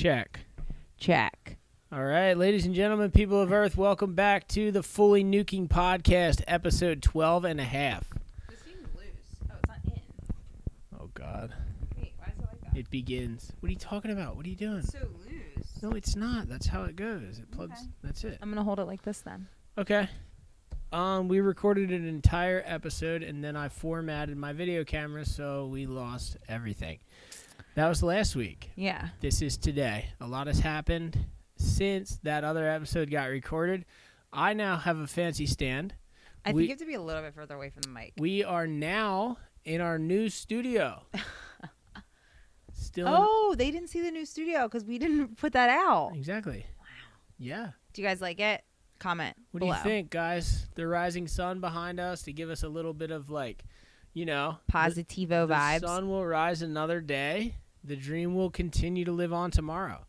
Check. Check. All right, ladies and gentlemen, people of Earth, welcome back to the Fully Nuking Podcast, episode 12 and a half. This seems loose. Oh, it's not in. Oh, God. Wait, why is it like that? It begins. What are you talking about? What are you doing? It's so loose. No, it's not. That's how it goes. It plugs. Okay. That's it. I'm going to hold it like this then. Okay. We recorded an entire episode, and then I formatted my video camera, so we lost everything. That was last week. Yeah. This is today. A lot has happened since that other episode got recorded. I now have a fancy stand. I think you have to be a little bit further away from the mic. We are now in our new studio. They didn't see the new studio because we didn't put that out. Exactly. Wow. Yeah. Do you guys like it? Comment What below. do you think, guys? The rising sun behind us to give us a little bit of, like, you know, Positivo vibes. The sun will rise another day. The dream will continue to live on tomorrow.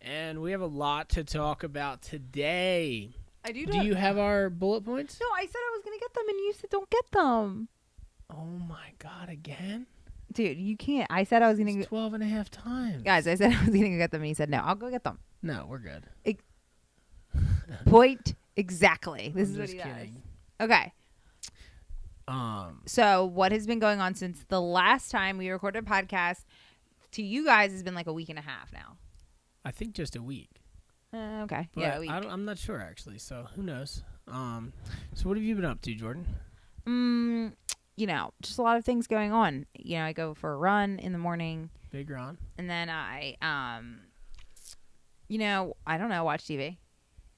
And we have a lot to talk about today. I do. Do you have our bullet points? No, I said I was going to get them, and you said don't get them. Oh, my God, again? Dude, you can't. I said I was going to 12 and a half times. Guys, I said I was going to get them, and he said no. I'll go get them. No, we're good. Point exactly. This is what he kidding. does. Okay. So what has been going on since the last time we recorded a podcast to you guys has been like a week and a half now. I think just a week. Okay. But yeah, a week. I'm not sure, actually, so who knows? So what have you been up to, Jordan? You know, just a lot of things going on. You know, I go for a run in the morning. Big Ron. And then I, you know, I don't know, watch TV.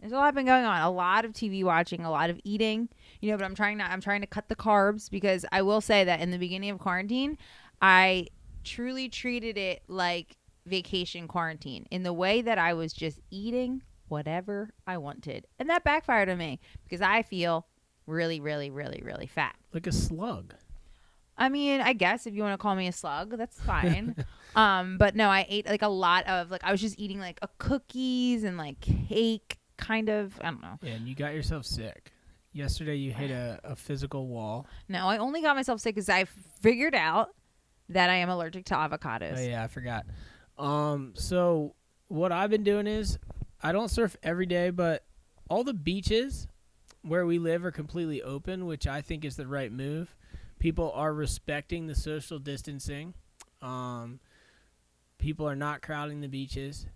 There's a lot been going on. A lot of TV watching, a lot of eating. You know, but I'm trying to cut the carbs because I will say that in the beginning of quarantine, I truly treated it like vacation quarantine in the way that I was just eating whatever I wanted. And that backfired on me because I feel really, really, really, really fat. Like a slug. I mean, I guess if you want to call me a slug, that's fine. But no, I ate like a lot of I was just eating like cookies and like cake kind of. I don't know. Yeah, and you got yourself sick. Yesterday you hit a physical wall. No, I only got myself sick because I figured out that I am allergic to avocados. Oh, yeah, I forgot. So what I've been doing is I don't surf every day, but all the beaches where we live are completely open, which I think is the right move. People are respecting the social distancing. People are not crowding the beaches,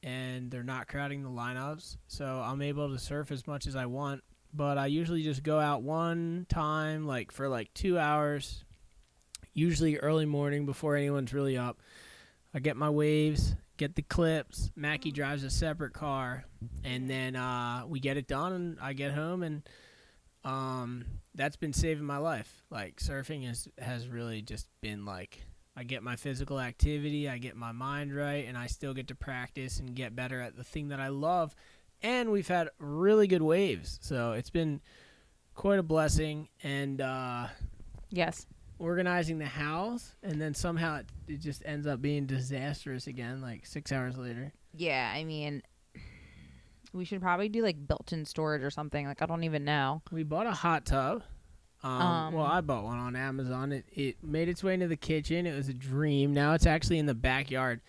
and they're not crowding the lineups. So I'm able to surf as much as I want, but I usually just go out one time, like for like 2 hours, usually early morning before anyone's really up. I get my waves, get the clips. Mackie drives a separate car, and then we get it done, and I get home, and that's been saving my life. Like, surfing has really just been like, I get my physical activity, I get my mind right, and I still get to practice and get better at the thing that I love. And we've had really good waves, so it's been quite a blessing. And Yes. organizing the house, and then somehow it just ends up being disastrous again, like 6 hours later. Yeah, I mean, we should probably do like built-in storage or something. Like, I don't even know. We bought a hot tub. Well, I bought one on Amazon. It made its way into the kitchen. It was a dream. Now it's actually in the backyard.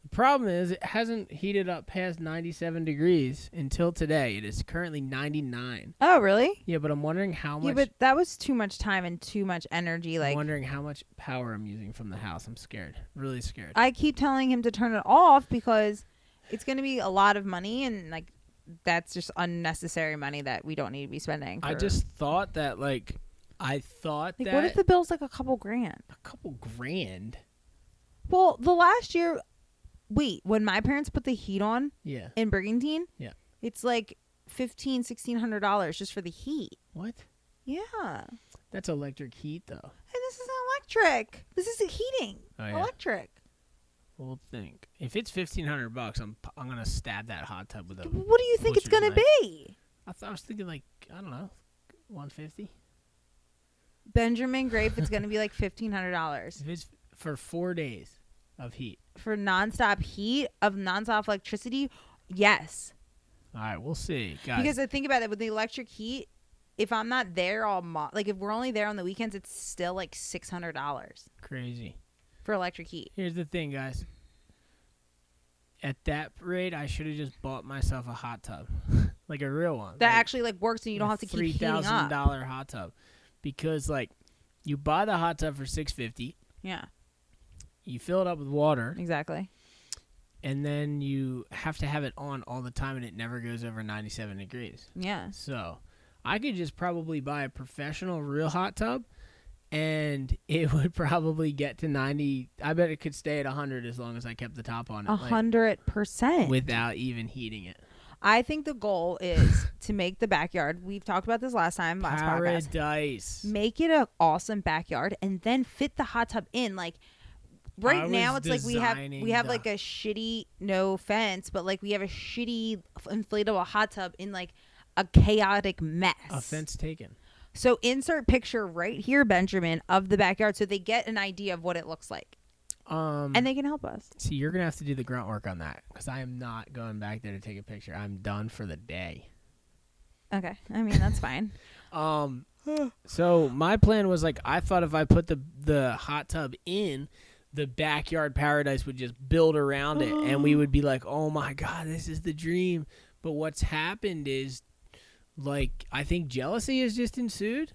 The problem is it hasn't heated up past 97 degrees until today. It is currently 99. Oh, really? Yeah, but I'm wondering how much. Yeah, but that was too much time and too much energy. I'm wondering how much power I'm using from the house. I'm scared. Really scared. I keep telling him to turn it off because it's going to be a lot of money, and like that's just unnecessary money that we don't need to be spending. I just thought that, like, that what if the bill's like a couple grand? a couple grand. Well, the last year, when my parents put the heat on Yeah. in Brigantine, Yeah. it's like $1,500-$1,600 just for the heat. What? Yeah. That's electric heat, though. And this is electric. This is heating. Oh, yeah. Electric. We'll think. If it's $1,500, I'm gonna stab that hot tub with a. What do you think it's butcher's going to knife. be? I was thinking, like, I don't know, 150. Benjamin Grape, it's going to be like $1,500 If it's for 4 days of heat. for nonstop heat of nonstop electricity. Yes, All right, we'll see, guys. because I think about it with the electric heat. If I'm not there all like if we're only there on the weekends, it's still like $600 Crazy. for electric heat. Here's the thing, guys. at that rate, I should have just bought myself a hot tub, like a real one. That like, actually like works and you don't have to keep heating up. $3,000 hot tub, because like you buy the hot tub for $650. Yeah. You fill it up with water, Exactly. and then you have to have it on all the time, and it never goes over 97 degrees. Yeah. So I could just probably buy a professional real hot tub, and it would probably get to 90. I bet it could stay at 100 as long as I kept the top on it. 100%. Without even heating it. I think the goal is to make the backyard. We've talked about this last podcast. Paradise. Make it an awesome backyard and then fit the hot tub in. Like right now it's like we have like a shitty, no offense, but like we have a shitty inflatable hot tub in like a chaotic mess. Offense taken. So insert picture right here, Benjamin, of the backyard so they get an idea of what it looks like. And they can help us. See, you're going to have to do the grunt work on that, because I am not going back there to take a picture. I'm done for the day. Okay. I mean, that's fine. So my plan was like, I thought if I put the hot tub in, the backyard paradise would just build around it, and we would be like, oh my God, this is the dream. But what's happened is, like, I think jealousy has just ensued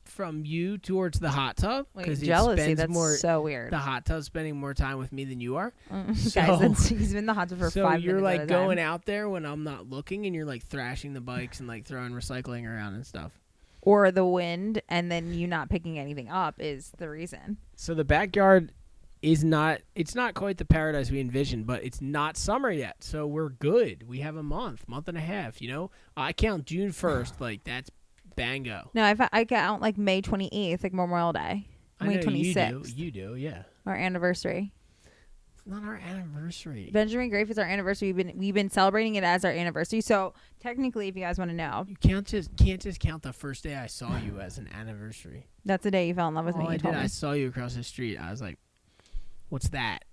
from you towards the hot tub. Wait, jealousy? That's so weird. The hot tub's spending more time with me than you are. So, guys, he's been in the hot tub for 5 minutes. So you're like going out there when I'm not looking, and you're like thrashing the bikes and like throwing recycling around and stuff. Or the wind, and then you not picking anything up is the reason. So the backyard it's not quite the paradise we envisioned, but it's not summer yet, so we're good. We have a month and a half, you know? I count June 1st, like that's bango. No, I count like May 28th, like Memorial Day. May 26th. You do, yeah. Our anniversary. It's not our anniversary. Benjamin Grafe is our anniversary. We've been celebrating it as our anniversary. So technically, if you guys want to know, you can't just count the first day I saw you as an anniversary. That's the day you fell in love with me. I saw you across the street. I was like, what's that?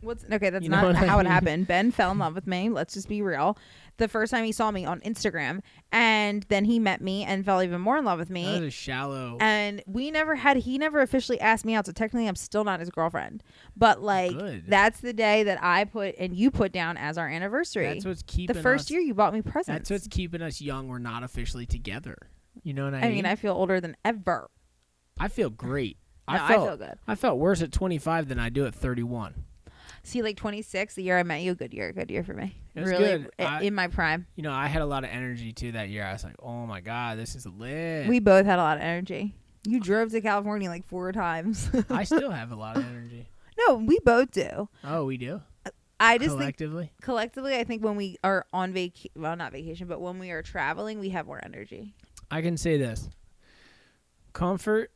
That's not how it happened. Ben fell in love with me. Let's just be real. The first time he saw me on Instagram, and then he met me and fell even more in love with me. That was a shallow. And he never officially asked me out, so technically I'm still not his girlfriend. But like, that's the day that I you put down as our anniversary. That's what's keeping the first year you bought me presents. That's what's keeping us young. We're not officially together. You know what I mean? I mean, I feel older than ever. I feel great. I feel good. I felt worse at 25 than I do at 31. See, like 26, the year I met you, good year for me. It was really good. In my prime. You know, I had a lot of energy too that year. I was like, oh my God, this is lit. We both had a lot of energy. You drove to California like 4 times. I still have a lot of energy. No, we both do. Oh, we do? I just collectively, I think when we are on not vacation, but when we are traveling, we have more energy. I can say this. Comfort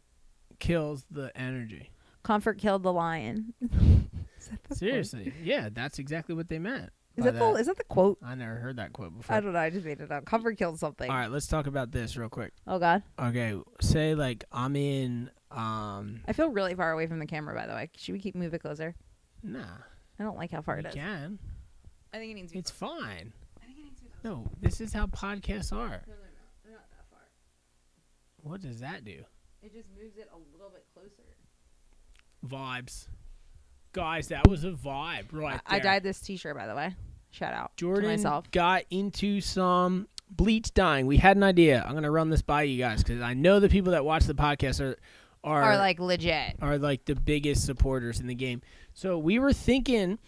kills the energy. Comfort killed the lion. Seriously. Yeah, that's exactly what they meant. Is that the quote? I never heard that quote before. I don't know. I just made it up. Comfort killed something. All right, let's talk about this real quick. Oh, God. Okay, say like I'm in... I feel really far away from the camera, by the way. Should we move it closer? Nah. I don't like how far it is. You can. I think it needs to be... It's fine. I think it needs to be closer. No, this is how podcasts are. No. They're not that far. What does that do? It just moves it a little bit closer. Vibes. Guys, that was a vibe right there. I dyed this t-shirt, by the way. Shout out Jordan to myself. Got into some bleach dyeing. We had an idea. I'm going to run this by you guys because I know the people that watch the podcast are like legit. Are like the biggest supporters in the game. So we were thinking,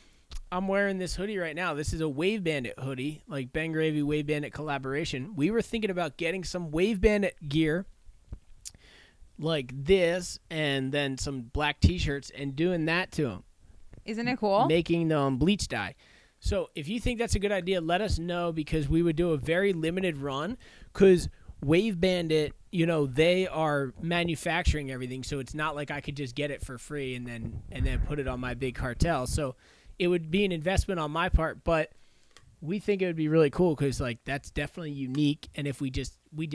I'm wearing this hoodie right now. This is a Wave Bandit hoodie, like Ben Gravy Wave Bandit collaboration. We were thinking about getting some Wave Bandit gear like this and then some black t-shirts and doing that to them. Isn't it cool? Making them bleach dye. So if you think that's a good idea, let us know because we would do a very limited run because Wave Bandit, you know, they are manufacturing everything. So it's not like I could just get it for free and then put it on my big cartel. So it would be an investment on my part, but we think it would be really cool because like that's definitely unique. And if we did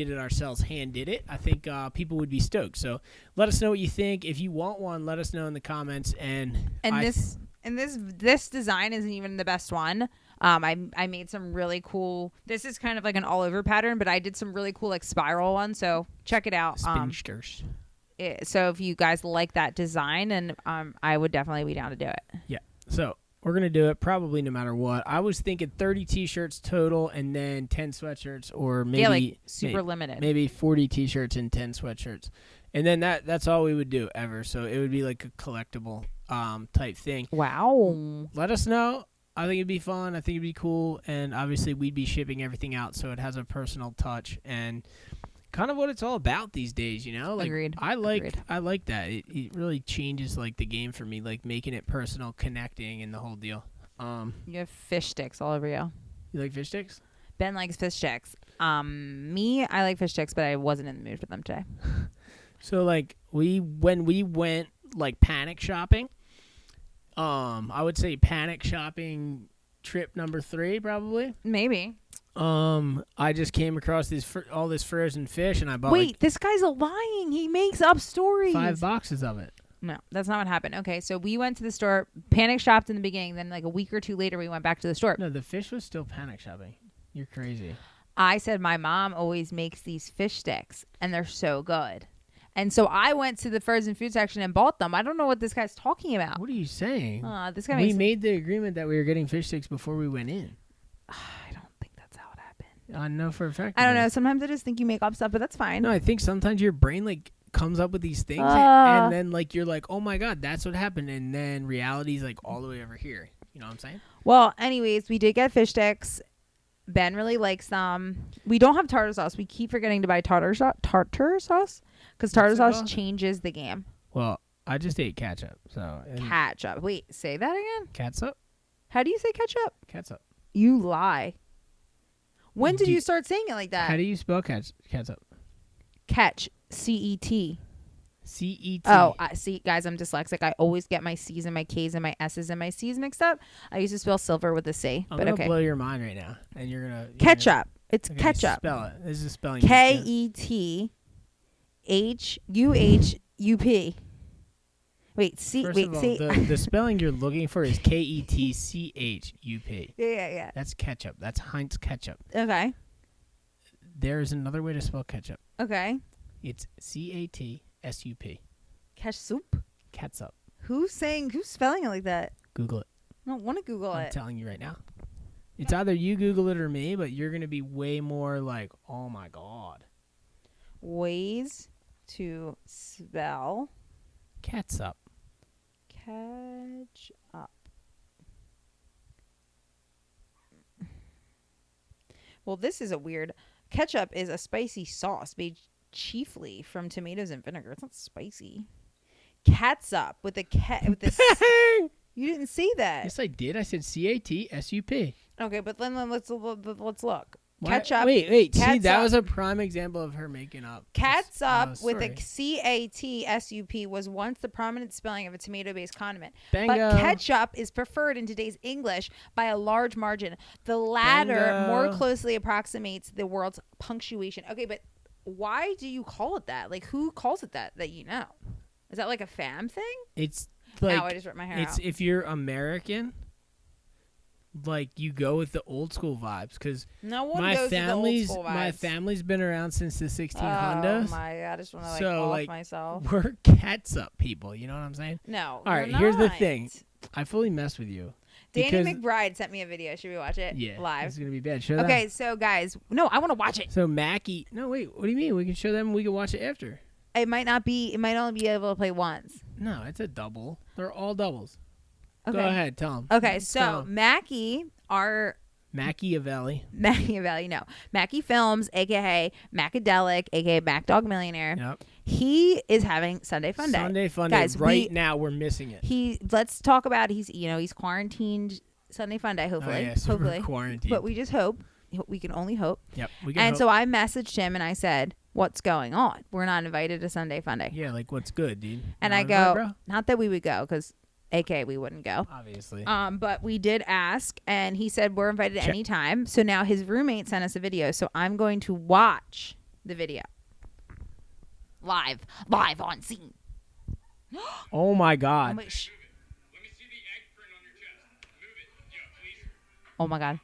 it ourselves, hand did it, I think people would be stoked. So let us know what you think. If you want one, let us know in the comments. And this design isn't even the best one. I made some really cool. This is kind of like an all over pattern, but I did some really cool like spiral ones. So check it out. Spinsters. So if you guys like that design, and I would definitely be down to do it. Yeah. So We're going to do it probably no matter what. I was thinking 30 T-shirts total and then 10 sweatshirts or maybe Yeah, like super limited. Maybe 40 T-shirts and 10 sweatshirts. And then that's all we would do ever. So it would be like a collectible type thing. Wow. Let us know. I think it'd be fun. I think it'd be cool. And obviously we'd be shipping everything out so it has a personal touch and kind of what it's all about these days, you know? Like, Agreed. I like that. It really changes like the game for me, like making it personal, connecting, and the whole deal. You have fish sticks all over you. You like fish sticks? Ben likes fish sticks. I like fish sticks, but I wasn't in the mood for them today. So like when we went like panic shopping, I would say panic shopping trip number 3 probably. Maybe. I just came across all this frozen fish and I bought Wait, this guy's lying. He makes up stories. 5 boxes of it. No, that's not what happened. Okay, so we went to the store, panic shopped in the beginning, then like a week or 2 later we went back to the store. No, the fish was still panic shopping. You're crazy. I said my mom always makes these fish sticks and they're so good. And so I went to the frozen food section and bought them. I don't know what this guy's talking about. What are you saying? This guy we made the agreement that we were getting fish sticks before we went in. I don't think that's how it happened. I know for a fact. I don't know. Sometimes I just think you make up stuff, but that's fine. No, I think sometimes your brain like comes up with these things and then like you're like, oh my God, that's what happened. And then reality's like all the way over here. You know what I'm saying? Well, anyways, we did get fish sticks. Ben really likes them. We don't have tartar sauce. We keep forgetting to buy tartar sauce because tartar sauce changes the game. Well, I just ate ketchup. Ketchup. Wait, say that again? Catsup? How do you say ketchup? Catsup. You lie. When did you start saying it like that? How do you spell catsup? Catch. C-E-T. C-E-T. Oh, see, guys, I'm dyslexic. I always get my C's and my K's and my S's and my C's mixed up. I used to spell silver with a C. I'm going to blow your mind right now. And you're going to... Ketchup. It's ketchup. Spell it. This is spelling. K-E-T-H-U-H-U-P. Wait, First of all, the spelling you're looking for is K-E-T-C-H-U-P. Yeah. That's ketchup. That's Heinz ketchup. Okay. There is another way to spell ketchup. Okay. It's C-A-T-S-U-P. Ketchup? Catsup. Who's spelling it like that? Google it. I don't want to Google it. I'm telling you right now. It's either you Google it or me, but you're going to be way more like, oh my God. Ways to spell catsup. Catch up. Well, this is a weird... Ketchup is a spicy sauce made chiefly from tomatoes and vinegar. It's not spicy. Catsup with a with this. You didn't see that. Yes, I did. I said C-A-T-S-U-P. Okay, but then let's look. What? Ketchup. Wait. See, that was a prime example of her making up. Catsup with a C-A-T-S-U-P was once the prominent spelling of a tomato-based condiment. Bingo. But ketchup is preferred in today's English by a large margin. The latter more closely approximates the world's punctuation. Okay, but why do you call it that? Like, who calls it that you know? Is that like a fam thing? It's like... Ow, I just ripped my hair out. It's if you're American... Like you go with the old school vibes because my family's been around since the 1600s. Oh my God, I just want to off myself. We're catsup people, you know what I'm saying? No. All right, here's the thing. I fully mess with you. Danny McBride sent me a video. Should we watch it? Yeah, live. It's gonna be bad. Show them. So guys, no, I want to watch it. So Mackie, no wait, what do you mean? We can show them. We can watch it after. It might only be able to play once. No, it's a double. They're all doubles. Okay. Go ahead, tell them. Okay, so Mackie, Machiavelli, no. Mackie Films, a.k.a. Macadelic, a.k.a. Mac Dog Millionaire. Yep. He is having Sunday Fun Day. Sunday Fun Day. Guys, now we're missing it. Let's talk about he's quarantined Sunday Fun Day, hopefully. Oh, yes, hopefully. We're quarantined. But we just hope. We can only hope. Yep. We can hope. So I messaged him and I said, what's going on? We're not invited to Sunday Fun Day. Yeah, like what's good, dude? And I go, not that we would go because... AK, we wouldn't go. Obviously. But we did ask, and he said we're invited any time. So now his roommate sent us a video, so I'm going to watch the video. Live on scene. Oh, my God. Let me see the egg print on your chest. Move it. Yeah, please. Oh, my God.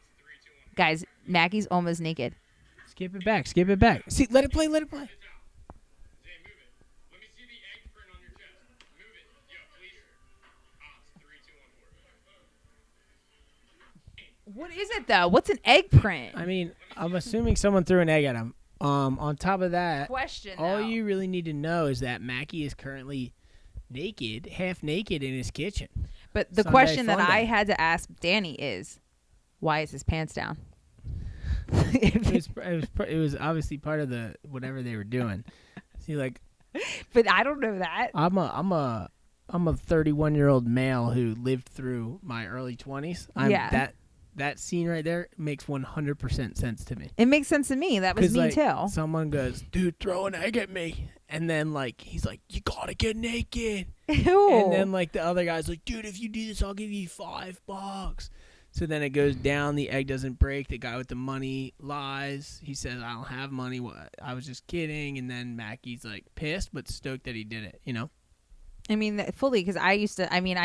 Guys, Maggie's almost naked. Skip it back. See, let it play. What is it though? What's an egg print? I mean, I'm assuming someone threw an egg at him. On top of that, Question. all though. you really need to know is that Mackie is currently naked, half naked in his kitchen. But the Sunday question that fun I day. had to ask Danny is, why is his pants down? It was obviously part of the whatever they were doing. See, like, But I don't know that. I'm a 31-year-old male who lived through my early 20s. Yeah. That scene right there makes 100% sense to me. It makes sense to me. That was 'Cause, me like, too. Someone goes, dude, throw an egg at me. And then, like, he's like, you gotta get naked. Ew. And then, like, the other guy's like, dude, if you do this, I'll give you $5. So then it goes down. The egg doesn't break. The guy with the money lies. He says, I don't have money. I was just kidding. And then Mackie's, like, pissed but stoked that he did it, you know? I mean, fully, because I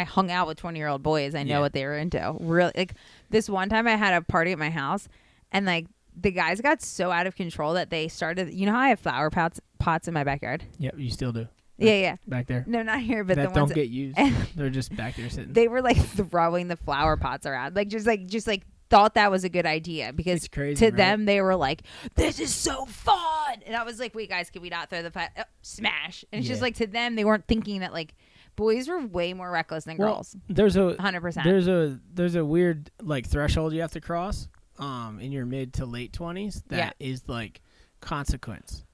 hung out with 20-year-old boys. I know what they were into. Really, like, this one time I had a party at my house, and, like, the guys got so out of control that they started, you know how I have flower pots in my backyard? Yep, you still do. Yeah. Back there. No, not here, but that the ones don't get used. They're just back there sitting. they were, like, throwing the flower pots around. Like, just thought that was a good idea because It's crazy, to right? them they were like, this is so fun, and I was like, wait guys, can we not throw the smash? And it's just Yeah. like, to them they weren't thinking that, like, boys were way more reckless than girls. There's a 100%. there's a weird, like, threshold you have to cross in your mid to late 20s that is, like, consequence.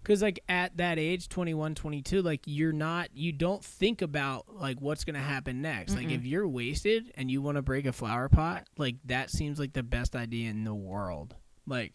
Because, like, at that age, 21, 22, like, you don't think about, like, what's going to happen next. Like, if you're wasted and you want to break a flower pot, like, that seems like the best idea in the world. Like,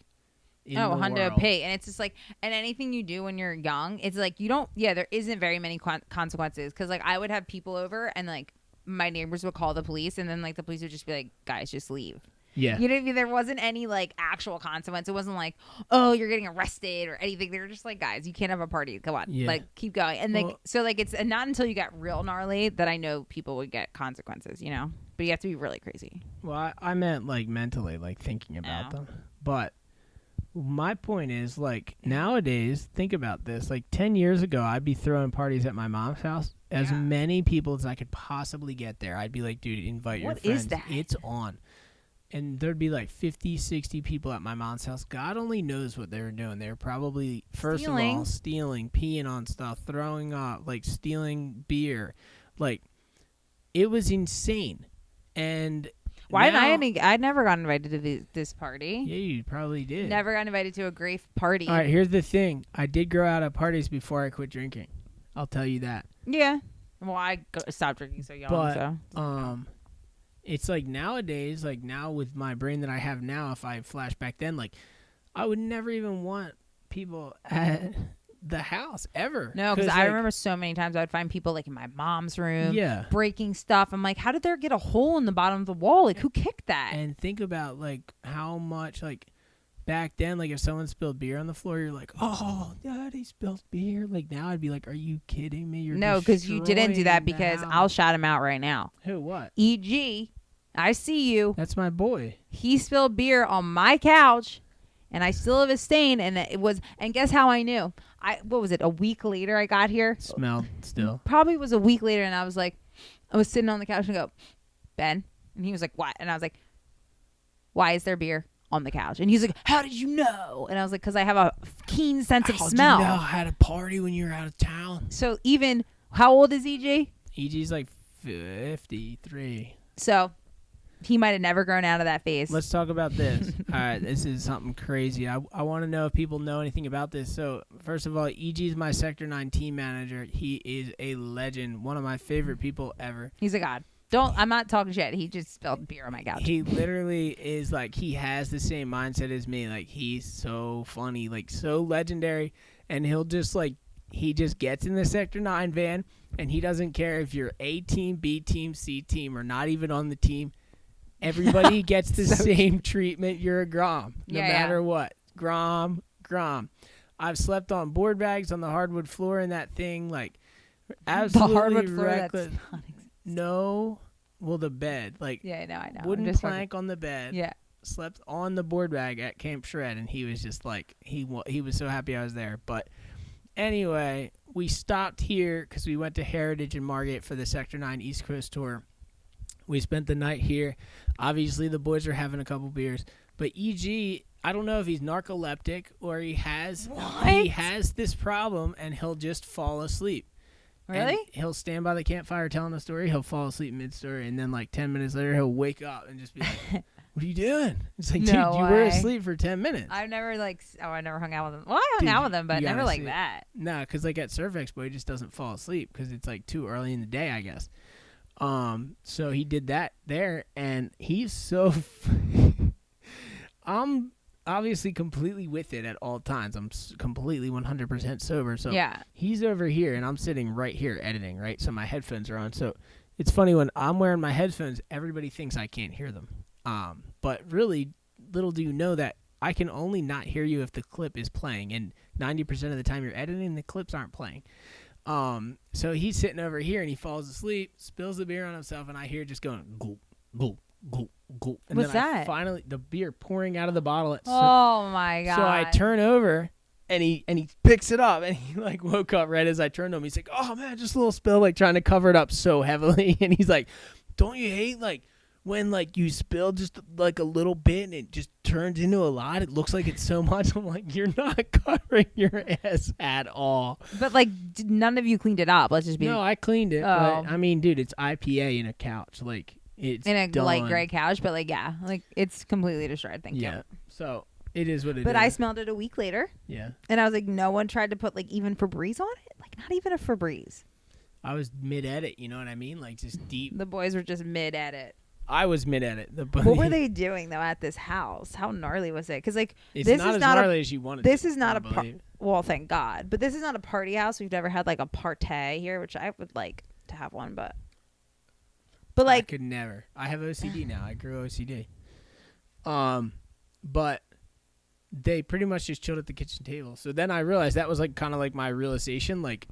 Hundo P. And it's just like, and anything you do when you're young, it's like, there isn't very many consequences. Because, like, I would have people over and, like, my neighbors would call the police, and then, like, the police would just be like, guys, just leave. Yeah. You know what I mean? There wasn't any, like, actual consequence. It wasn't like, oh, you're getting arrested or anything. They were just like, guys, you can't have a party. Come on. Yeah. Like, keep going. And, like, so, like, it's not until you get real gnarly that I know people would get consequences, you know? But you have to be really crazy. Well, I meant, like, mentally, like, thinking about them. But my point is, like, nowadays, think about this. Like, 10 years ago, I'd be throwing parties at my mom's house. As many people as I could possibly get there. I'd be like, dude, invite your friends. What is that? It's on. And there'd be like 50, 60 people at my mom's house. God only knows what they were doing. They were probably, first of all, stealing, peeing on stuff, throwing up, like, stealing beer. Like, it was insane. And why didn't I'd never got invited to this party. Yeah, you probably did. Never got invited to a great party. All right, here's the thing. I did grow out of parties before I quit drinking. I'll tell you that. Yeah. Well, I stopped drinking so young. But, it's like nowadays, like, now with my brain that I have now, if I flash back then, like, I would never even want people at the house ever. No, because I remember so many times I would find people, like, in my mom's room, breaking stuff. I'm like, how did there get a hole in the bottom of the wall? Like, who kicked that? And think about, like, how much, like, back then, like, if someone spilled beer on the floor, you're like, oh, Daddy spilled beer. Like, now I'd be like, are you kidding me? No, because you didn't do that, because I'll shout him out right now. Who? What? E.G., I see you. That's my boy. He spilled beer on my couch, and I still have a stain. And and guess how I knew? What was it? A week later I got here. Smelled still. Probably was a week later, and I was sitting on the couch and go, Ben, and he was like, what? And I was like, why is there beer on the couch? And he's like, how did you know? And I was like, because I have a keen sense of smell. Did you know I had a party when you were out of town? So even, how old is EG? EG's like 53. So he might have never grown out of that phase. Let's talk about this. All right, this is something crazy. I want to know if people know anything about this. So, first of all, EG is my Sector 9 team manager. He is a legend, one of my favorite people ever. He's a god. I'm not talking shit. He just spilled beer on my couch. He literally is, like, he has the same mindset as me. Like, he's so funny, like, so legendary. And he'll just, like, he just gets in the Sector 9 van, and he doesn't care if you're A team, B team, C team, or not even on the team. Everybody gets the same treatment. You're a Grom, no matter what. Grom. I've slept on board bags on the hardwood floor in that thing, like, absolutely the hardwood floor, reckless. No, well, the bed, like, I know. Wooden plank on the bed. Yeah. Slept on the board bag at Camp Shred, and he was just like, he was so happy I was there. But anyway, we stopped here because we went to Heritage and Margate for the Sector 9 East Coast tour. We spent the night here. Obviously, the boys are having a couple beers. But EG, I don't know if he's narcoleptic or he has this problem, and he'll just fall asleep. Really? And he'll stand by the campfire telling a story. He'll fall asleep mid-story, and then like 10 minutes later, he'll wake up and just be like, "What are you doing?" It's like, dude, you were asleep for 10 minutes. I've never I never hung out with him. Well, I hung out with him, but never like that. Nah, because like at Surf Expo, he just doesn't fall asleep because it's like too early in the day, I guess. So he did that there, and he's so. I'm obviously completely with it at all times. I'm completely 100% sober. So yeah. He's over here, and I'm sitting right here editing, right? So my headphones are on. So it's funny when I'm wearing my headphones, everybody thinks I can't hear them. But really, little do you know that I can only not hear you if the clip is playing, and 90% of the time you're editing, the clips aren't playing. So he's sitting over here, and he falls asleep, spills the beer on himself, and I hear just going, gulp, gulp, gulp, gulp. And what's then that? Finally, the beer pouring out of the bottle. Oh, my God. So I turn over, and he picks it up, and he like woke up right as I turned to him. He's like, "Oh, man, just a little spill," like trying to cover it up so heavily. And he's like, "Don't you hate like when like you spill just like a little bit and it just turns into a lot? It looks like it's so much." I'm like, "You're not covering your ass at all." But like none of you cleaned it up. Let's just be. No, I cleaned it. But I mean, dude, it's IPA in a couch. Like it's in a done. light gray couch, but like yeah, like it's completely destroyed. Thank you. So it is what it is. But I smelled it a week later. Yeah. And I was like, no one tried to put like even Febreze on it. Like not even a Febreze. I was mid-edit. You know what I mean? Like just deep. The boys were just mid-edit. I was mid-edit. What were they doing though at this house? How gnarly was it? Because like it's this not is as not gnarly as you wanted. This is not well, thank God. But this is not a party house. We've never had like a partay here, which I would like to have one, but like I could never. I have OCD now. I grew OCD. But they pretty much just chilled at the kitchen table. So then I realized that was like kind of like my realization. Like,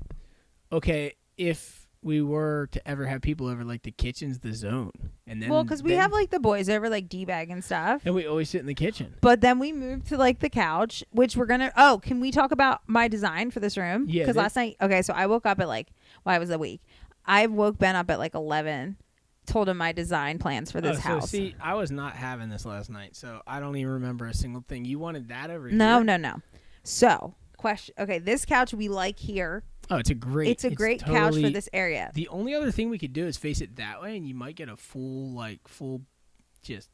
okay, if we were to ever have people over, like the kitchen's the zone, and then because we have like the boys over like D-bag and stuff, and we always sit in the kitchen. But then we moved to like the couch, which we're gonna. Oh, can we talk about my design for this room? Yeah. Because last night, okay, so I woke up at like, well, I was awake. I woke Ben up at like 11. Told him my design plans for this house. See, I was not having this last night, so I don't even remember a single thing. You wanted that over here? No. So, question. Okay, this couch we like here. Oh, it's a great couch for this area. The only other thing we could do is face it that way, and you might get a just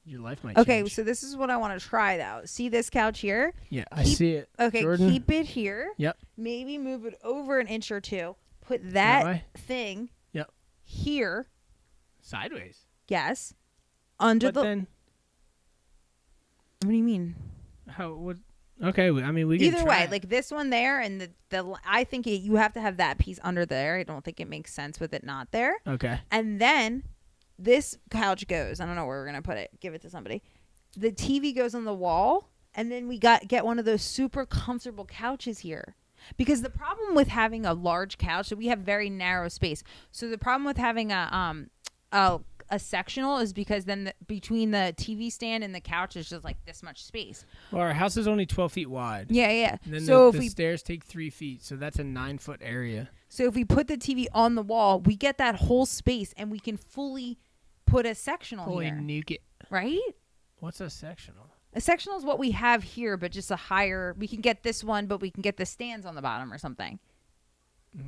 your life might change. Okay, so this is what I want to try though. See this couch here? Yeah, I see it. Okay, Jordan. Keep it here. Yep. Maybe move it over an inch or two. Put that thing. Here. Sideways. Yes. Under then, what do you mean? How would? Okay, I mean we can either way, like this one there, and the I think you have to have that piece under there. I don't think it makes sense with it not there. Okay. And then this couch goes. I don't know where we're gonna put it. Give it to somebody. The TV goes on the wall, and then we get one of those super comfortable couches here. Because the problem with having a large couch, so we have very narrow space. So the problem with having a sectional is because then between the TV stand and the couch is just like this much space. Well, our house is only 12 feet wide. Yeah. And then so the stairs take 3 feet, so that's a 9-foot area. So if we put the TV on the wall, we get that whole space, and we can fully put a sectional here. Nuke it. Right? What's a sectional? A sectional is what we have here, but just a higher. We can get this one, but we can get the stands on the bottom or something.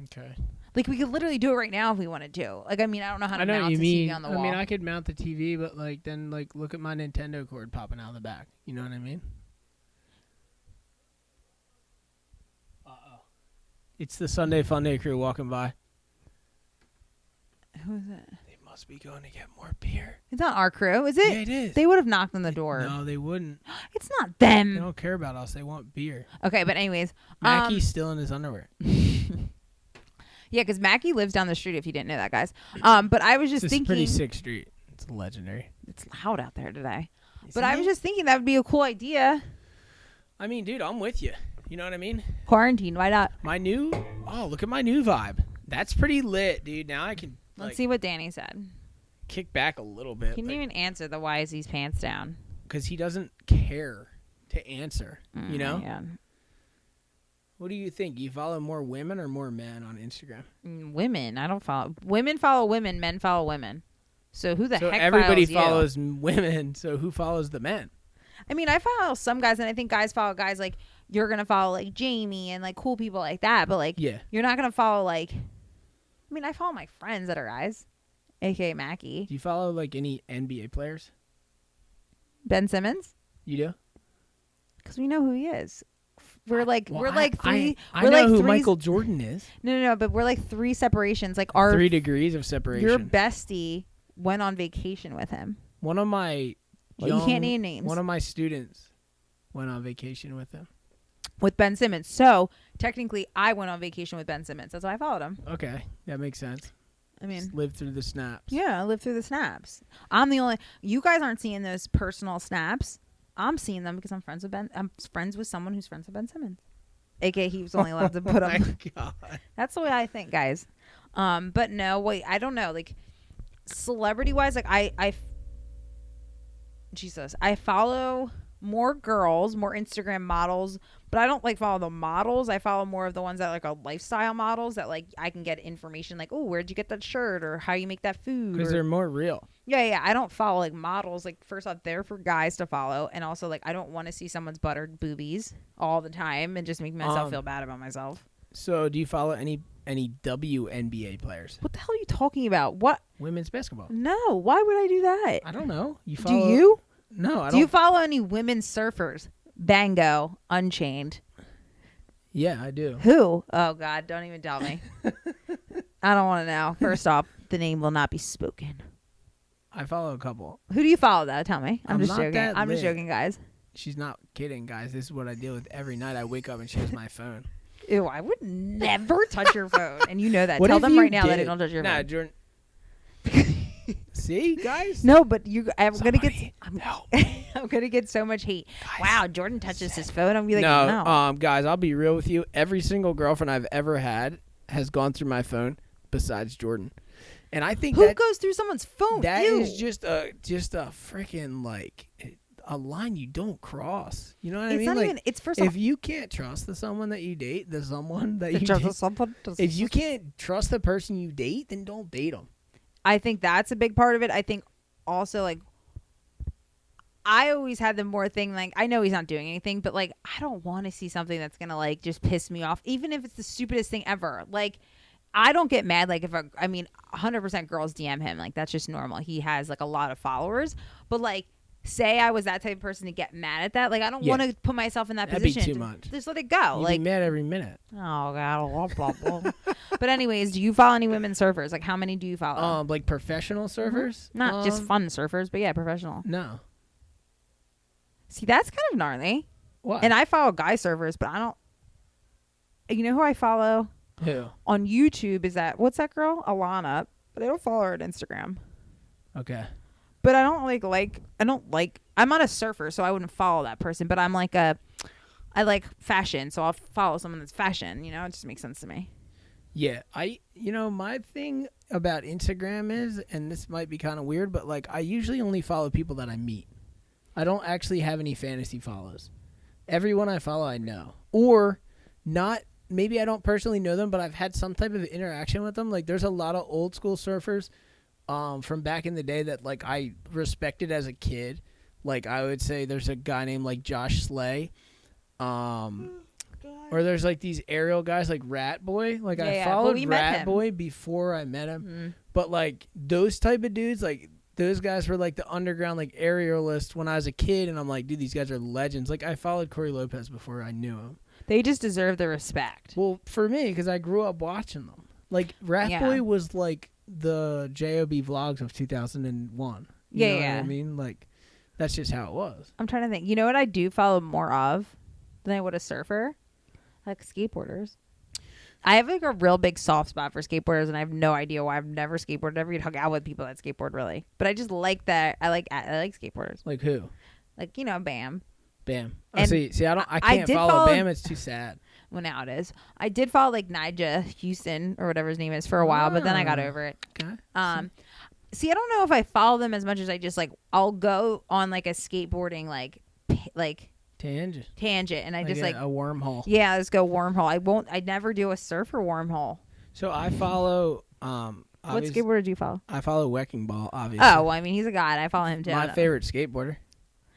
Okay. Like we could literally do it right now if we wanted to. Like I mean, I don't know how to mount the TV on the wall. I mean, I could mount the TV, but like then like look at my Nintendo cord popping out of the back. You know what I mean? It's the Sunday Funday crew walking by. Who is it? Must be going to get more beer. It's not our crew, is it? Yeah, it is. They would have knocked on the door. No, they wouldn't. It's not them. They don't care about us. They want beer. Okay, but anyways. Mackie's still in his underwear. Yeah, because Mackie lives down the street, if you didn't know that, guys. But I was just thinking. It's a pretty sick street. It's legendary. It's loud out there today. Isn't but I was just thinking that would be a cool idea. I mean, dude, I'm with you. You know what I mean? Quarantine, why not? Look at my new vibe. That's pretty lit, dude. Now I can. Let's see what Danny said. Kick back a little bit. He didn't even answer the why is these pants down. Because he doesn't care to answer, you know? Yeah. What do you think? You follow more women or more men on Instagram? Women. I don't follow. Women follow women. Men follow women. So who the So heck everybody follows women. So who follows the men? I mean, I follow some guys, and I think guys follow guys like you're gonna follow like Jamie and like cool people like that. But like, Yeah. you're not gonna follow like. I mean, I follow my friends that are guys, aka Mackie, Do you follow like any NBA players? Ben Simmons, You do? because we know who he is. We're like Well, we're like three. I we're know like who three, Michael Jordan is. No, but we're like 3 separations. Like our 3 degrees of separation. your bestie went on vacation with him. One of my Well, you can't name names. One of my students went on vacation with him. With Ben Simmons. So technically, I went on vacation with Ben Simmons. That's why I followed him. Okay, that makes sense. I mean, Just live through the snaps. yeah, I live through the snaps. I'm the only. You guys aren't seeing those personal snaps. I'm seeing them because I'm friends with Ben. I'm friends with someone who's friends with Ben Simmons, aka he was only allowed to put Oh my them. God. That's the way I think, guys. But no, wait, I don't know. Like, celebrity wise, like Jesus, I follow more girls, more Instagram models, but I don't like follow the models. I follow more of the ones that like are lifestyle models that like I can get information like, oh, where'd you get that shirt or how you make that food? Because they're more real. Yeah. I don't follow like models. Like, first off, they're for guys to follow, and also like I don't want to see someone's buttered boobies all the time and just make myself feel bad about myself. So do you follow any WNBA players? What the hell are you talking about? What? Women's basketball. No. Why would I do that? I don't know. You Do follow? you? No, I Do don't. you follow any women surfers? Bango, Unchained. Yeah, I do. Who? Oh God, don't even tell me. I don't want to know. First off, the name will not be spoken. I follow a couple. Who do you follow though? Tell me. I'm just not joking. that I'm just lit. joking, guys. She's not kidding, guys. This is what I deal with every night. I wake up and she has my phone. Ew, I would never touch your phone, and you know that. What Tell if them you right now that I did? don't touch your Nah, phone. Jordan. See, guys? No, but I'm gonna get. Somebody- no. I'm gonna get so much hate. Guys, Wow, Jordan touches his phone. I'm gonna be like, no, no. guys, I'll be real with you. Every single girlfriend I've ever had has gone through my phone besides Jordan. And I think Who that goes through someone's phone? that Ew. is just a freaking like a line you don't cross. You know what I It's mean? not Like, even. It's first if off. you can't trust the someone that you date, the someone that you Just date, someone- if you can't trust the person you date, then don't date them. I think that's a big part of it. I think also like I always had the more thing like I know he's not doing anything, but like I don't want to see something that's gonna like just piss me off, even if it's the stupidest thing ever. Like I don't get mad like if 100% girls DM him, like that's just normal. He has like a lot of followers, but like say I was that type of person to get mad at that, like I don't want to put myself in that That'd be position. too much. Just let it go. You'd like be mad every minute. oh god, blah, blah, blah. But anyways, do you follow any women surfers? Like how many do you follow? Like professional surfers, Not just fun surfers, but yeah, professional. No. See, that's kind of gnarly. What? And I follow guy surfers, but I don't. You know who I follow Who? on YouTube is that what's that girl Alana? But I don't follow her on Instagram. Okay. But I don't like. I'm not a surfer, so I wouldn't follow that person. But I'm like I like fashion, so I'll follow someone that's fashion. You know, it just makes sense to me. Yeah, my thing about Instagram is, and this might be kind of weird, but like I usually only follow people that I meet. I don't actually have any fantasy follows. Everyone I follow I know. Or not, maybe I don't personally know them, but I've had some type of interaction with them. Like there's a lot of old school surfers from back in the day that like I respected as a kid. Like I would say there's a guy named like Josh Slay. Or there's like these aerial guys like Rat Boy. Like I followed Rat Boy before I met him. But like those type of dudes, like those guys were like the underground like aerialists when I was a kid, and I'm like, dude, these guys are legends. Like I followed Corey Lopez before I knew him. They just deserve the respect. Well, for me, because I grew up watching them. Like Rat Boy was like the JOB vlogs of 2001. You know what I mean? Like that's just how it was. I'm trying to think. You know what I do follow more of than I would a surfer? Like skateboarders. I have like a real big soft spot for skateboarders, and I have no idea why. I've never skateboarded, never even hung out with people that skateboard really. But I just like that. I like skateboarders. Like who? Like Bam. Bam. Oh, And see, I can't did follow Bam. It's too sad. Well, now it is. I did follow like Nija Houston or whatever his name is for a while, but then I got over it. Okay. See, I don't know if I follow them as much as I just like I'll go on like a skateboarding like Tangent. and I just like a wormhole. yeah, let's go wormhole. I'd never do a surfer wormhole. So I follow What skateboarder do you follow? I follow Wrecking Ball, obviously. Oh, well, I mean, he's a god. I follow him too. My favorite skateboarder.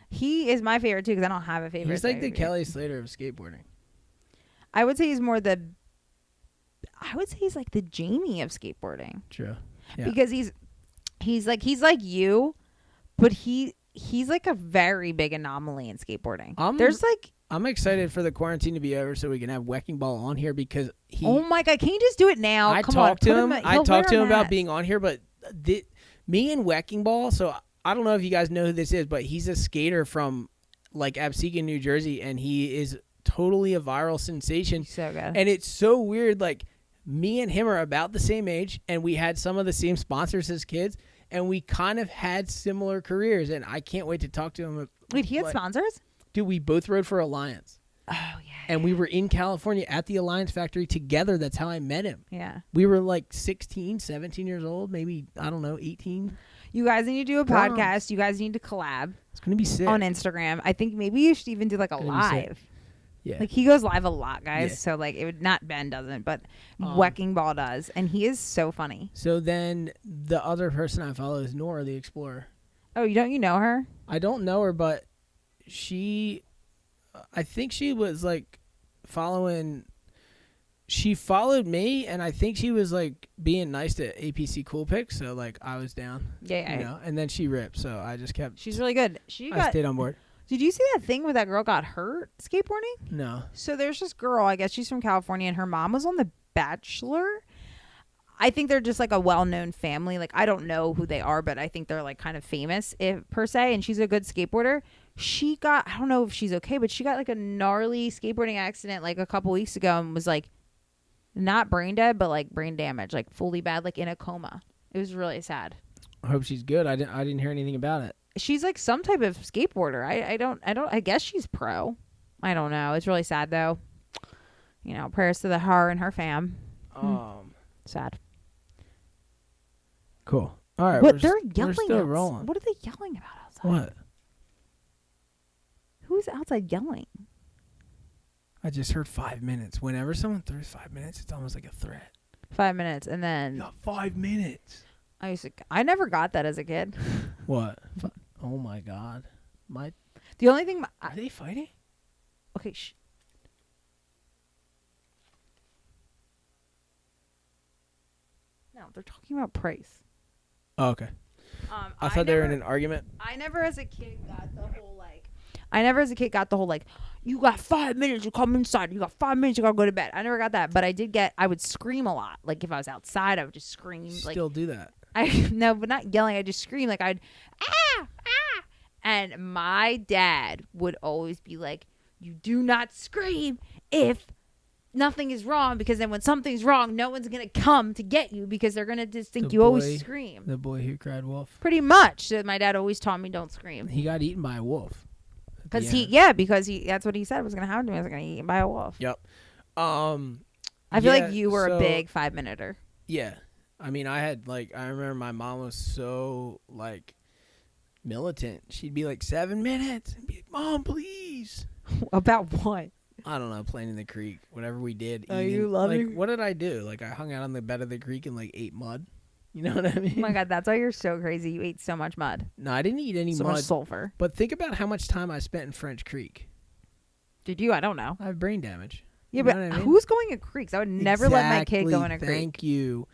He is my favorite too because I don't have a favorite. He's like the Kelly Slater of skateboarding. I would say he's more the. I would say he's like the Jamie of skateboarding. True. Yeah. Because he's like you, but he's like a very big anomaly in skateboarding. I'm excited for the quarantine to be over so we can have Wrecking Ball on here because he. Oh my God! Can you just do it now? I talked to him. I talked to him about being on here, but me and Wrecking Ball. So I don't know if you guys know who this is, but he's a skater from like Absecon, New Jersey, and he is totally a viral sensation. So good. And it's so weird. Like me and him are about the same age, and we had some of the same sponsors as kids, and we kind of had similar careers. And I can't wait to talk to him. Wait, he had sponsors? Dude, we both rode for Alliance. Oh, yeah. And we were in California at the Alliance factory together. That's how I met him. Yeah. We were like 16, 17 years old, maybe, I don't know, 18. You guys need to do a podcast. You guys need to collab. It's going to be sick. On Instagram. I think maybe you should even do like a live. Yeah. Like he goes live a lot, guys. Yeah. So like it would not Ben doesn't, but Wrecking Ball does. And he is so funny. So then the other person I follow is Nora the Explorer. Oh, you know her? I don't know her, but I think she was like she followed me, and I think she was like being nice to APC Cool Picks, so like I was down. Yeah. You know, and then she ripped, so I just kept. She's really good. I stayed on board. Did you see that thing where that girl got hurt skateboarding? No. So there's this girl, I guess she's from California, and her mom was on The Bachelor. I think they're just like a well-known family. Like I don't know who they are, but I think they're like kind of famous per se, and she's a good skateboarder. I don't know if she's okay, but she got like a gnarly skateboarding accident like a couple weeks ago and was like not brain dead, but like brain damage, like fully bad, like in a coma. It was really sad. I hope she's good. I didn't hear anything about it. She's like some type of skateboarder. I guess she's pro. I don't know. It's really sad though. You know, prayers to her and her fam. Sad. Cool. All right. What they're yelling? We're still rolling. What are they yelling about outside? What? Who's outside yelling? I just heard 5 minutes. Whenever someone throws 5 minutes, it's almost like a threat. 5 minutes, and then You got 5 minutes. I never got that as a kid. What? Oh my God. The only thing Are they fighting? Okay. No, they're talking about price. Oh, okay. I thought they were in an argument. I never as a kid got the whole like, you got 5 minutes, you come inside. You got 5 minutes, you gotta go to bed. I never got that, but I would scream a lot. Like if I was outside, I would just scream. Still do that. No, but not yelling. I just scream like I'd and my dad would always be like, you do not scream if nothing is wrong, because then when something's wrong, no one's gonna come to get you because they're gonna just think you always scream. The boy who cried wolf. Pretty much. So my dad always taught me don't scream. He got eaten by a wolf. Because that's what he said was gonna happen to me. I was gonna get eaten by a wolf. Yep. I feel like you were a big 5-minuter. Yeah. I mean, I remember my mom was so like militant. She'd be like 7 minutes and be like, Mom, please. About what? I don't know, playing in the creek, whatever we did. Oh, you love it? Like, what did I do? Like, I hung out on the bed of the creek and like ate mud. You know what I mean? Oh my God, that's why you're so crazy. You ate so much mud. No, I didn't eat any so mud. much sulfur. But think about how much time I spent in French Creek. Did you? I don't know. I have brain damage. Yeah, but who's going in creeks? I would never let my kid go in a creek. Thank you.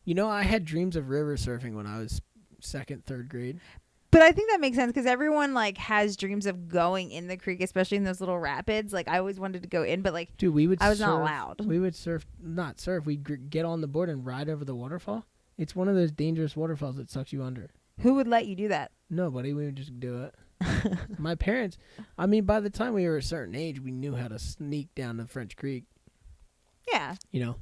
You know, I had dreams of river surfing when I was 2nd, 3rd grade. But I think that makes sense because everyone like has dreams of going in the creek, especially in those little rapids. Like I always wanted to go in, but like, dude, I was not allowed. We would not surf. We'd get on the board and ride over the waterfall. It's one of those dangerous waterfalls that sucks you under. Who would let you do that? Nobody. We would just do it. My parents. I mean, by the time we were a certain age, we knew how to sneak down to French Creek. Yeah. You know.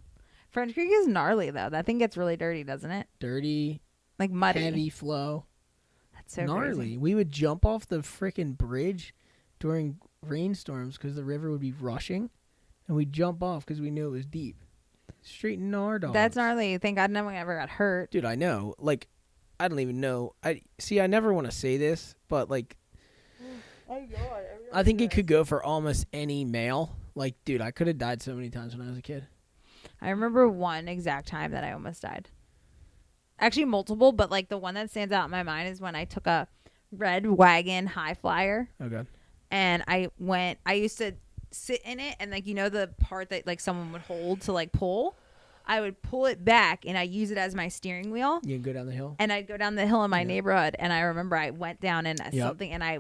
French Creek is gnarly though. That thing gets really dirty, doesn't it? Dirty. Like muddy. Heavy flow. That's so gnarly. Crazy. We would jump off the freaking bridge during rainstorms because the river would be rushing, and we'd jump off because we knew it was deep. Straight Nardogs. That's gnarly. Thank God no one ever got hurt. Dude, I know. Like, I don't even know. I never want to say this, but like, I think it could go for almost any male. Like, dude, I could have died so many times when I was a kid. I remember one exact time that I almost died. Actually, multiple, but like the one that stands out in my mind is when I took a red wagon high flyer. Okay. And I used to sit in it, and like, you know, the part that like someone would hold to like pull, I would pull it back and I use it as my steering wheel. You can go down the hill. And I'd go down the hill in my neighborhood, and I remember I went down in Yep. something, and I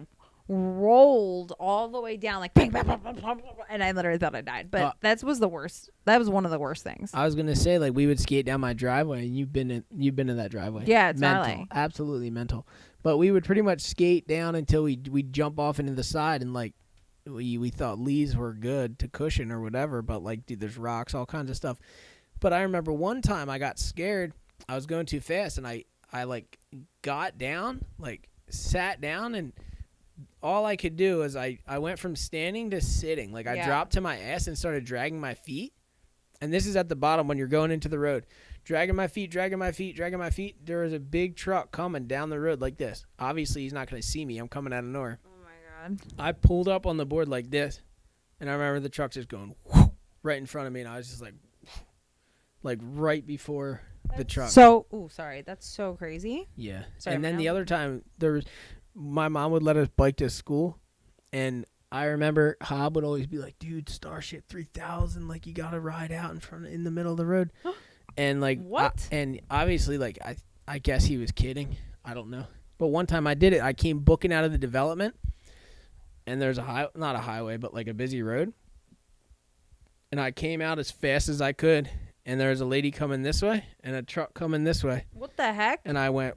rolled all the way down like bang, bang, bang, bang, bang, and I literally thought I died. But that was the worst. That was one of the worst things. I was gonna say, like, we would skate down my driveway, and you've been in that driveway. Yeah, it's mental, gnarly. Absolutely mental. But we would pretty much skate down until we'd jump off into the side, and like we thought leaves were good to cushion or whatever. But like, dude, there's rocks, all kinds of stuff. But I remember one time I got scared. I was going too fast, and I like got down, like sat down, and all I could do is I went from standing to sitting. Like, I dropped to my ass and started dragging my feet. And this is at the bottom when you're going into the road. Dragging my feet. There was a big truck coming down the road like this. Obviously, he's not going to see me. I'm coming out of nowhere. Oh, my God. I pulled up on the board like this. And I remember the truck just going whoo, right in front of me. And I was just like right before the truck. So, sorry. That's so crazy. Yeah. Sorry, and then the other time, my mom would let us bike to school, and I remember Hob would always be like, dude, Starship 3000, like, you gotta ride out in the middle of the road. And like, what? And obviously, like, I guess he was kidding. I don't know. But one time I did it. I came booking out of the development, and there's not a highway, but like a busy road. And I came out as fast as I could, and there was a lady coming this way and a truck coming this way. What the heck? And I went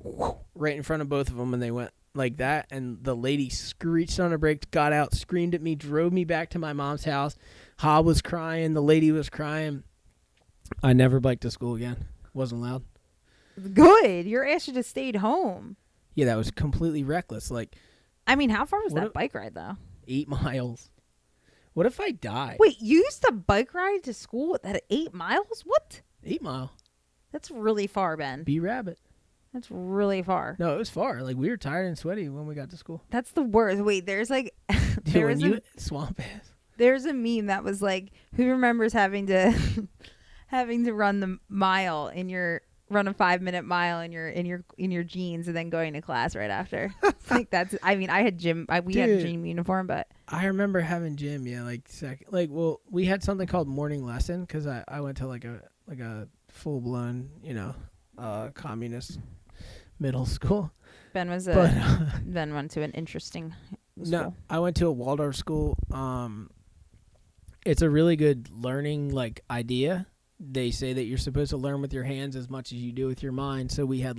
right in front of both of them, and they went like that, and the lady screeched on her brakes, got out, screamed at me, drove me back to my mom's house. Hob was crying, the lady was crying. I never biked to school again. Wasn't allowed. Good. Your ass should have stayed home. Yeah, that was completely reckless. Like, I mean, how far was that bike ride though? 8 miles. What if I died? Wait, you used to bike ride to school at 8 miles? What? 8 mile. That's really far, Ben. B-Rabbit. That's really far. No, it was far. Like, we were tired and sweaty when we got to school. That's the worst. Wait, there's like swamp ass. There's a meme that was like, who remembers having to run the mile run a 5-minute mile in your jeans and then going to class right after. Like, that's, I mean, I had gym. We had a gym uniform, but I remember having gym. Yeah, well, we had something called morning lesson because I went to like a full blown, communist middle school. Ben went to an interesting school. No, I went to a Waldorf school. It's a really good learning like idea. They say that you're supposed to learn with your hands as much as you do with your mind. So we had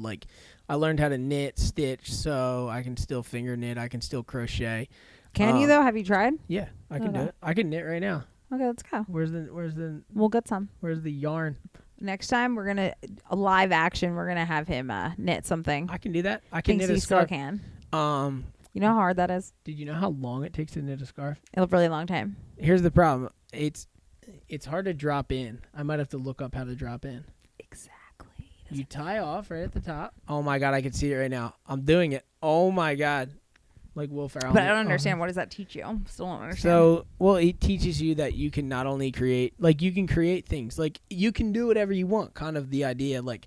I learned how to knit, stitch, sew. I can still finger knit. I can still crochet. Can you though? Have you tried? Yeah, I can do it. I can knit right now. Okay, let's go. We'll get some. Where's the yarn? Next time we're gonna live action. We're gonna have him knit something. I can do that. I can knit a scarf. Still can. You know how hard that is? Did you know how long it takes to knit a scarf? A really long time. Here's the problem. It's hard to drop in. I might have to look up how to drop in. Exactly. You tie off right at the top. Oh my God, I can see it right now. I'm doing it. Oh my God. Like Will Ferrell. But I don't understand. What does that teach you? Still don't understand. So, well, it teaches you that you can not only create, you can create things. Like, you can do whatever you want, kind of the idea. Like,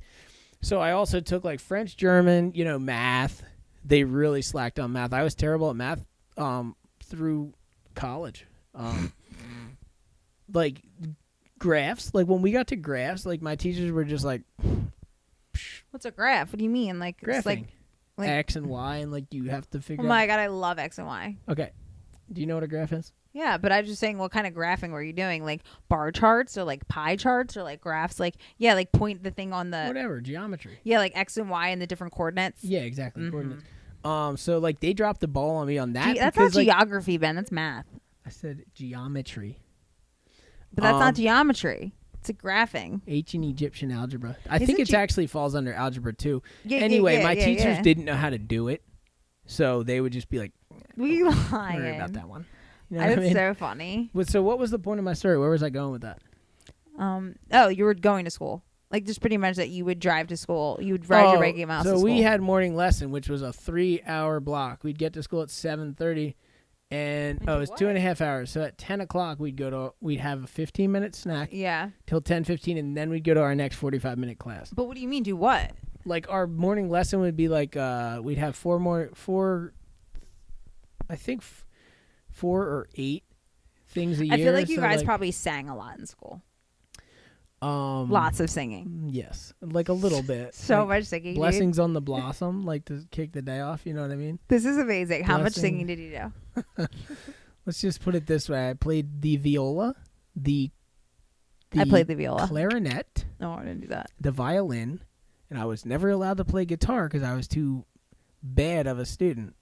so I also took, French, German, math. They really slacked on math. I was terrible at math through college. Graphs. Like, when we got to graphs, my teachers were just like... What's a graph? What do you mean? Like, graphing. It's like X and Y, and you have to figure out. Oh my God, I love X and Y. Okay. Do you know what a graph is? Yeah, but I was just saying, what kind of graphing were you doing? Like bar charts or pie charts or graphs? Point the thing on the... Whatever, geometry. Yeah, X and Y and the different coordinates. Yeah, exactly, coordinates. So they dropped the ball on me on that. That's not geography, Ben. That's math. I said geometry. But that's not geometry. It's a graphing. Ancient Egyptian algebra. I think it actually falls under algebra too. Yeah, anyway, my teachers didn't know how to do it, so they would just be like, "We lying." Worry about that one. You know That's so funny. So what was the point of my story? Where was I going with that? You were going to school. Just pretty much that you would drive to school. You would ride your bike 8 miles to school. So we had morning lesson, which was a 3-hour block. We'd get to school at 7:30. And it was 2.5 hours. So at 10 o'clock, we'd have a 15-minute snack. Yeah. Till 10:15, and then we'd go to our next 45-minute class. But what do you mean, do what? like our morning lesson would be like we'd have four I think 4 or 8 things a year. I feel like you so guys like, probably sang a lot in school. Lots of singing. Yes, like a little bit. So like much singing. blessings on the blossom, like to kick the day off. You know what I mean? This is amazing. How much Blessing. singing did you do? Let's just put it this way: I played the viola, I played the viola. clarinet, No, I didn't do that. the violin, and I was never allowed to play guitar because I was too bad of a student.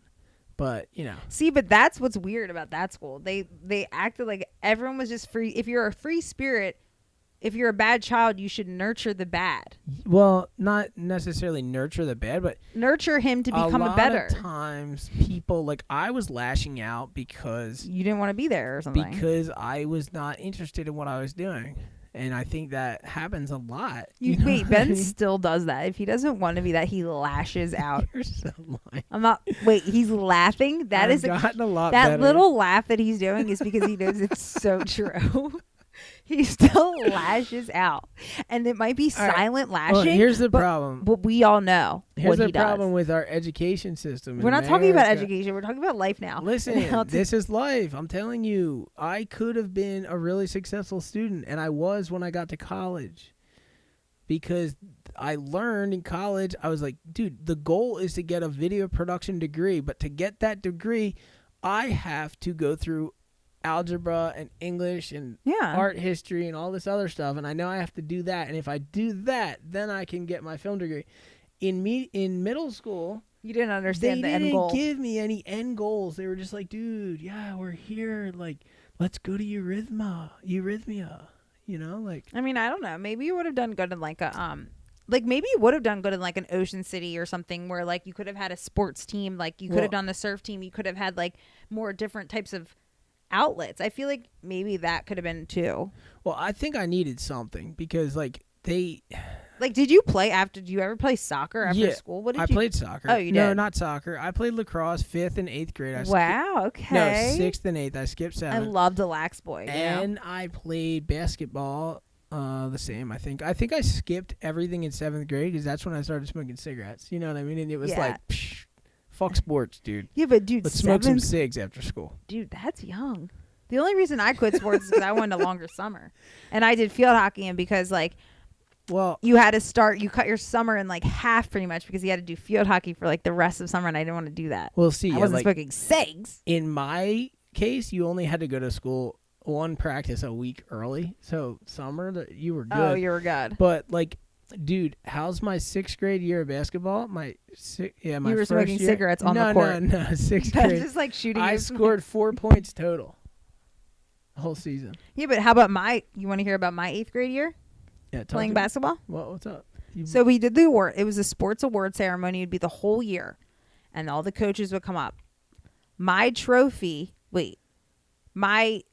But See, but that's what's weird about that school. They acted like everyone was just free. If you're a free spirit, if you're a bad child, you should nurture the bad. well, not necessarily nurture the bad, but Nurture him to become a better. A lot of times, people like I was lashing out because You didn't want to be there or something. because I was not interested in what I was doing. And I think that happens a lot. Wait, what I Ben mean? still does that. If he doesn't want to be that, he lashes out. You're so lying. I'm not. Wait, he's laughing. That I've is gotten a lot that better. little laugh that he's doing is because he knows it's so true. He still lashes out, and it might be All right. silent Well, lashing. here's the but, problem. But we all know Here's what the he does. problem with our education system. We're in not talking about America. education. We're talking about life now. Listen, Now this is life. I'm telling you, I could have been a really successful student, and I was when I got to college. Because I learned in college, I was like, dude, the goal is to get a video production degree. But to get that degree, I have to go through algebra and English and Yeah. art history and all this other stuff. And I know I have to do that. And if I do that, then I can get my film degree. In middle school, You didn't understand the end goal. they didn't give me any end goals. They were just like, dude, yeah, we're here. Like, let's go to Eurythmia. Like. I mean, I don't know. Maybe you would have done good in like a maybe you would have done good in like an Ocean City or something where like you could have had a sports team, like you could have done the surf team, you could have had like more different types of outlets. I feel like maybe that could have been too. Well, I think I needed something because they. Like, did you ever play soccer after school? What did I you? played soccer. Oh, you No, did? not soccer. I played lacrosse 5th and 8th grade. Wow. Okay. No, 6th and 8th. I skipped 7th. I loved the lax boy. And I played basketball the same, I think. I think I skipped everything in 7th grade because that's when I started smoking cigarettes. You know what I mean? And it was like, psh, fuck sports, dude. Yeah, but dude, Let's smoke some cigs after school. Dude, that's young. The only reason I quit sports is because I wanted a longer summer, and I did field hockey, and because like. Well, you had to start. You cut your summer in like half, pretty much, because you had to do field hockey for like the rest of summer, and I didn't want to do that. We'll see. I wasn't smoking cigs. In my case, you only had to go to school one practice a week early, so summer you were good. Oh, you were good. But like, dude, how's my 6th grade year of basketball? My you were first smoking year? cigarettes on the court. No, 6th That's grade. just like shooting. I scored 4 points total, the whole season. Yeah, but how about you want to hear about my 8th grade year? Yeah, Playing basketball? What's up? So we did the award. It was a sports award ceremony. It'd be the whole year. And all the coaches would come up. My trophy might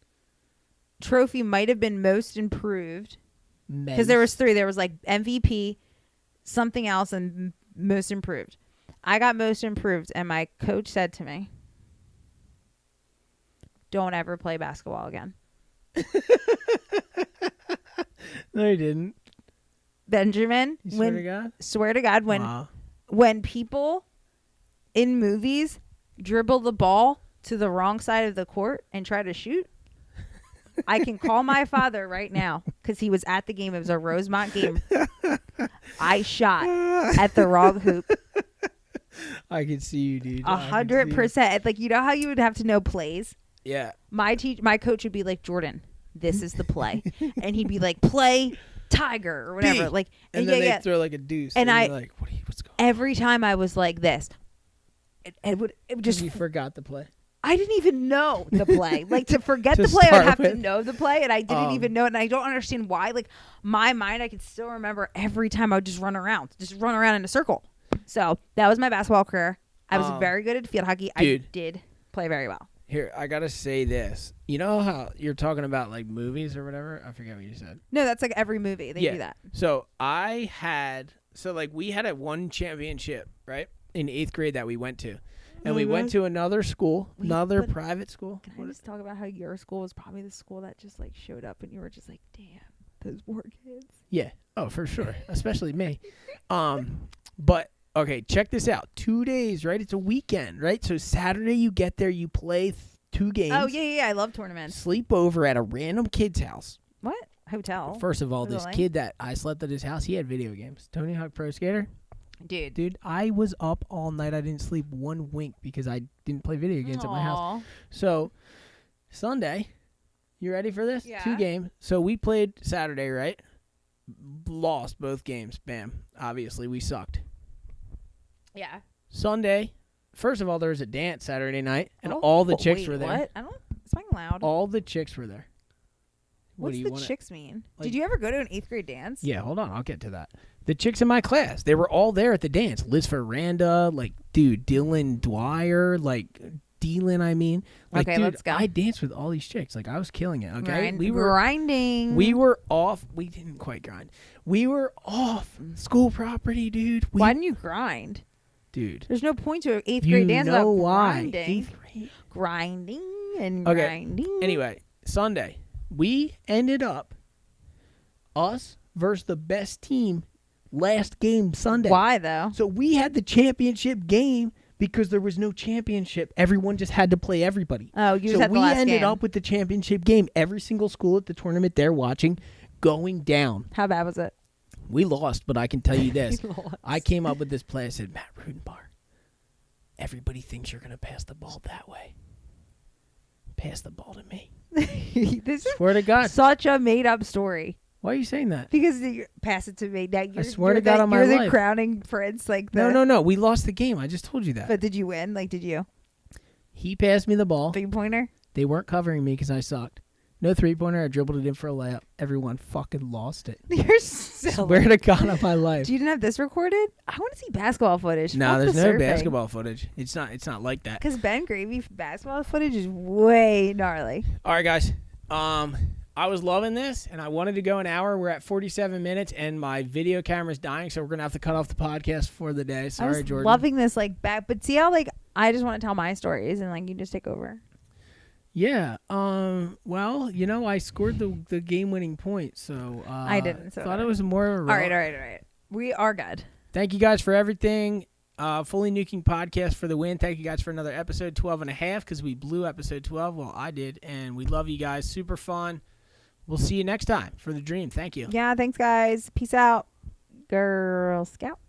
have been most improved. Because there was 3. There was like MVP, something else, and most improved. I got most improved. And my coach said to me, don't ever play basketball again. No, you didn't. Benjamin, You swear to God? Swear to God, Wow. when people in movies dribble the ball to the wrong side of the court and try to shoot, I can call my father right now because he was at the game. It was a Rosemont game. I shot at the wrong hoop. I can see you, dude. 100%. Like, you know how you would have to know plays? Yeah. My coach would be like, Jordan, this is the play. And he'd be like, play Tiger or whatever. B. Like, And then they throw like a deuce. And you're I- like, what's going on? every time I was like this, it would just. You forgot the play. I didn't even know the play. Like, to forget To the play, I would start have to with. know the play, and I didn't even know it, and I don't understand why. Like, my mind, I could still remember every time I would just run around in a circle. So that was my basketball career. I was very good at field hockey. Dude. I did play very well. Here, I gotta say this. You know how you're talking about like movies or whatever? I forget what you said. No, that's like every movie. They do that. So we had a one championship, right? In 8th grade that we went to. And we went to another school, another private school. Can I just talk about how your school was probably the school that just like showed up and you were just like, damn, those poor kids. Yeah. Oh, for sure. Especially me. But okay, check this out. 2 days, right? It's a weekend, right? So Saturday you get there, you play 2 games. Oh yeah. I love tournaments. Sleep over at a random kid's house. What hotel? First of all, this Really? kid that I slept at his house, he had video games. Tony Hawk Pro Skater. Dude, I was up all night. I didn't sleep one wink because I didn't play video games at my house. So Sunday, you ready for this? Yeah. 2 games. So we played Saturday, right? Lost both games. Bam. Obviously, we sucked. Yeah. Sunday, first of all, there was a dance Saturday night, and all the chicks were there. What? I don't. It's fucking loud. All the chicks were there. What's do you the wanna- chicks mean? like- Did you ever go to an 8th grade dance? Yeah, hold on. I'll get to that. The chicks in my class, they were all there at the dance. Liz Ferranda, Dylan Dwyer, Dylan, I mean. Okay, dude, let's go. I danced with all these chicks. I was killing it, okay? Grinding. We were off. We didn't quite grind. We were off school property, dude. Why didn't you grind? Dude. There's no point to an 8th You grade dance know without why. grinding. 8th grade. Grinding and Okay. grinding. Anyway, Sunday, we ended up us versus the best team last game Sunday. Why though? So we had the championship game because there was no championship. Everyone just had to play everybody. Oh, you just So had the we last ended game. up with the championship game. Every single school at the tournament they're watching going down. How bad was it? We lost, but I can tell you this. You lost. I came up with this play. I said, Matt Rudenbar, everybody thinks you're going to pass the ball that way. Pass the ball to me. This is Swear to God. such a made-up story. Why are you saying that? Because you pass it to me. Now you're, swear you're to God the, on my you're the life. crowning prince. No. We lost the game. I just told you that. But did you win? Did you? He passed me the ball. 3-pointer? They weren't covering me because I sucked. No 3-pointer. I dribbled it in for a layup. Everyone fucking lost it. You're silly. Swear to God on my life. You didn't have this recorded? I want to see basketball footage. No, there's no basketball footage. It's not like that. Because Ben Gravy basketball footage is way gnarly. All right, guys. I was loving this, and I wanted to go an hour. We're at 47 minutes, and my video camera's dying, so we're gonna have to cut off the podcast for the day. I Sorry, was Jordan. loving this back, but see how I just want to tell my stories and you just take over. Yeah. Well, I scored the game-winning point, so I didn't. So thought it was more of a all right. We are good. Thank you guys for everything. Fully Nuking podcast for the win. Thank you guys for another episode 12 and a half because we blew episode 12. Well, I did, and we love you guys. Super fun. We'll see you next time for the dream. Thank you. Yeah, thanks, guys. Peace out. Girl Scout.